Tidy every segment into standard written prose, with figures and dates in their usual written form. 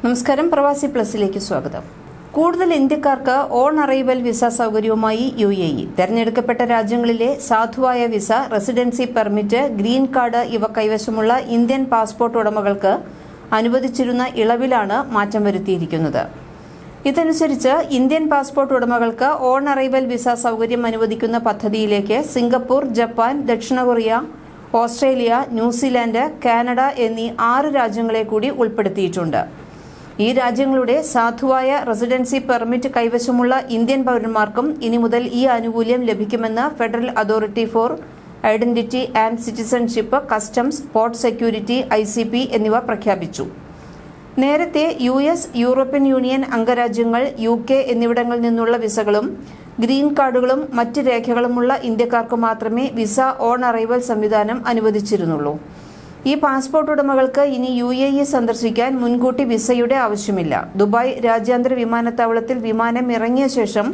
നമസ്കാരം, പ്രവാസി പ്ലസിലേക്ക് സ്വാഗതം. കൂടുതൽ ഇന്ത്യക്കാർക്ക് ഓൺ അറൈവൽ വിസ സൗകര്യവുമായി UAE. തെരഞ്ഞെടുക്കപ്പെട്ട രാജ്യങ്ങളിലെ സാധുവായ visa, residency permit, green card ഇവ കൈവശമുള്ള ഇന്ത്യൻ പാസ്പോർട്ട് ഉടമകൾക്ക് അനുവദിച്ചിരുന്ന ഇളവിലാണ് മാറ്റം വരുത്തിയിരിക്കുന്നത്. ഇതനുസരിച്ച് ഇന്ത്യൻ പാസ്പോർട്ട് ഉടമകൾക്ക് ഓൺ അറൈവൽ വിസ സൗകര്യം അനുവദിക്കുന്ന പദ്ധതിയിലേക്ക് സിംഗപ്പൂർ, ജപ്പാൻ, ദക്ഷിണ കൊറിയ, ഓസ്ട്രേലിയ, ന്യൂസിലാൻഡ്, കാനഡ എന്നീ 6 രാജ്യങ്ങളെ കൂടി ഉൾപ്പെടുത്തിയിട്ടുണ്ട്. ഈ രാജ്യങ്ങളുടെ സാധുവായ റെസിഡൻസി പെർമിറ്റ് കൈവശമുള്ള ഇന്ത്യൻ പൗരന്മാർക്കും ഇനി മുതൽ ഈ ആനുകൂല്യം ലഭിക്കുമെന്ന് federal authority four identity and citizenship, customs, port security, ICP എന്നിവ പ്രഖ്യാപിച്ചു. നേരത്തെ US, യൂറോപ്യൻ യൂണിയൻ അംഗരാജ്യങ്ങൾ, UK എന്നിവിടങ്ങളിൽ നിന്നുള്ള വിസകളും ഗ്രീൻ കാർഡുകളും മറ്റ് രേഖകളുമുള്ള ഇന്ത്യക്കാർക്ക് മാത്രമേ വിസ ഓൺ അറൈവൽ സംവിധാനം അനുവദിച്ചിരുന്നുള്ളൂ. ഈ പാസ്പോർട്ട് ഉടമകൾക്ക് ഇനി UAE സന്ദർശിക്കാൻ മുൻകൂട്ടി വിസയുടെ ആവശ്യമില്ല. ദുബായ് രാജ്യാന്തര വിമാനത്താവളത്തിൽ വിമാനം ഇറങ്ങിയ ശേഷം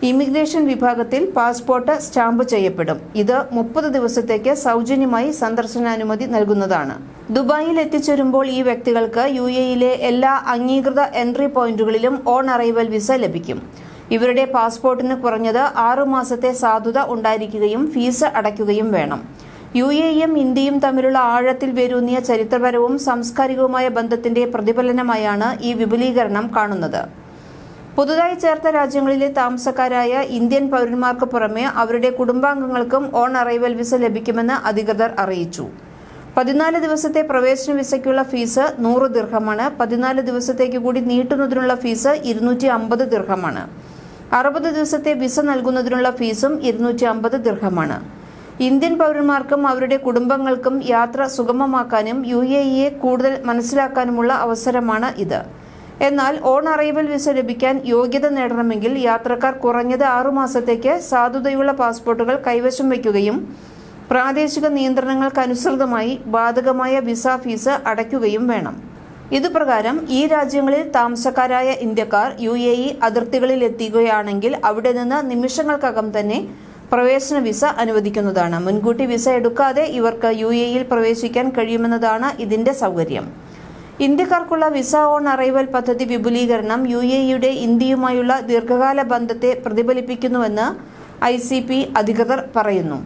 ഇമിഗ്രേഷൻ വിഭാഗത്തിൽ പാസ്പോർട്ട് സ്റ്റാമ്പ് ചെയ്യപ്പെടും. ഇത് 30 ദിവസത്തേക്ക് സൗജന്യമായി സന്ദർശനാനുമതി നൽകുന്നതാണ്. ദുബായിൽ എത്തിച്ചേരുമ്പോൾ ഈ വ്യക്തികൾക്ക് UAEയിലെ എല്ലാ അംഗീകൃത എൻട്രി പോയിന്റുകളിലും ഓൺ അറൈവൽ വിസ ലഭിക്കും. ഇവരുടെ പാസ്പോർട്ടിന് കുറഞ്ഞത് 6 മാസത്തെ സാധുത ഉണ്ടായിരിക്കുകയും ഫീസ് അടയ്ക്കുകയും വേണം. UAEയും ഇന്ത്യയും തമ്മിലുള്ള ആഴത്തിൽ വേരൂന്നിയ ചരിത്രപരവും സാംസ്കാരികവുമായ ബന്ധത്തിന്റെ പ്രതിഫലനമായാണ് ഈ വിപുലീകരണം കാണുന്നത്. പുതുതായി ചേർത്ത രാജ്യങ്ങളിലെ താമസക്കാരായ ഇന്ത്യൻ പൗരന്മാർക്ക് പുറമെ അവരുടെ കുടുംബാംഗങ്ങൾക്കും ഓൺ അറൈവൽ വിസ ലഭിക്കുമെന്ന് അധികൃതർ അറിയിച്ചു. 14 ദിവസത്തെ പ്രവേശന വിസയ്ക്കുള്ള ഫീസ് 100 ദിർഹമാണ്. 14 ദിവസത്തേക്ക് കൂടി നീട്ടുന്നതിനുള്ള ഫീസ് 250 ദിർഹമാണ്. 60 ദിവസത്തെ വിസ നൽകുന്നതിനുള്ള ഫീസും 250 ദിർഹമാണ്. ഇന്ത്യൻ പൗരന്മാർക്കും അവരുടെ കുടുംബങ്ങൾക്കും യാത്ര സുഗമമാക്കാനും UAEയെ കൂടുതൽ മനസ്സിലാക്കാനുമുള്ള അവസരമാണ് ഇത്. എന്നാൽ ഓൺ അറൈവൽ വിസ ലഭിക്കാൻ യോഗ്യത നേടണമെങ്കിൽ യാത്രക്കാർ കുറഞ്ഞത് 6 മാസത്തേക്ക് സാധുതയുള്ള പാസ്പോർട്ടുകൾ കൈവശം വയ്ക്കുകയും പ്രാദേശിക നിയന്ത്രണങ്ങൾക്കനുസൃതമായി ബാധകമായ വിസ ഫീസ് അടയ്ക്കുകയും വേണം. ഇതുപ്രകാരം ഈ രാജ്യങ്ങളിൽ താമസക്കാരായ ഇന്ത്യക്കാർ UAE അതിർത്തികളിൽ എത്തുകയാണെങ്കിൽ അവിടെ നിന്ന് നിമിഷങ്ങൾക്കകം തന്നെ പ്രവേശന വിസ അനുവദിക്കുന്നതാണ്. മുൻകൂട്ടി വിസ എടുക്കാതെ ഇവർക്ക് UAEയിൽ പ്രവേശിക്കാൻ കഴിയുമെന്നതാണ് ഇതിന്റെ സൗകര്യം. ഇന്ത്യക്കാർക്കുള്ള വിസ ഓൺ അറൈവൽ പദ്ധതി വിപുലീകരണം UAEയുടെ ഇന്ത്യയുമായുള്ള ദീർഘകാല ബന്ധത്തെ പ്രതിഫലിപ്പിക്കുന്നുവെന്ന് ICP അധികൃതർ പറയുന്നു.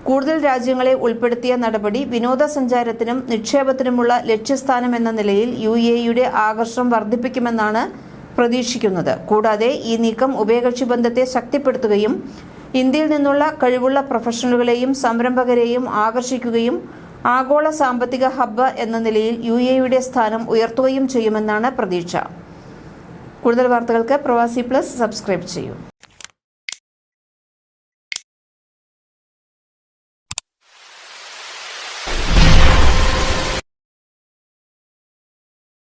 കൂടുതൽ രാജ്യങ്ങളെ ഉൾപ്പെടുത്തിയ നടപടി വിനോദസഞ്ചാരത്തിനും നിക്ഷേപത്തിനുമുള്ള ലക്ഷ്യസ്ഥാനം എന്ന നിലയിൽ UAEയുടെ ആകർഷണം വർദ്ധിപ്പിക്കുമെന്നാണ് പ്രതീക്ഷിക്കുന്നത്. കൂടാതെ ഈ നീക്കം ഉഭയകക്ഷി ബന്ധത്തെ ശക്തിപ്പെടുത്തുകയും ഇന്ത്യയിൽ നിന്നുള്ള കഴിവുള്ള പ്രൊഫഷണലുകളെയും സംരംഭകരെയും ആകർഷിക്കുകയും ആഗോള സാമ്പത്തിക ഹബ്ബ് എന്ന നിലയിൽ UAEയുടെ സ്ഥാനം ഉയർത്തുകയും ചെയ്യുമെന്നാണ് പ്രതീക്ഷ. കൂടുതൽ വാർത്തകൾക്ക് പ്രവാസി പ്ലസ് സബ്സ്ക്രൈബ് ചെയ്യൂ.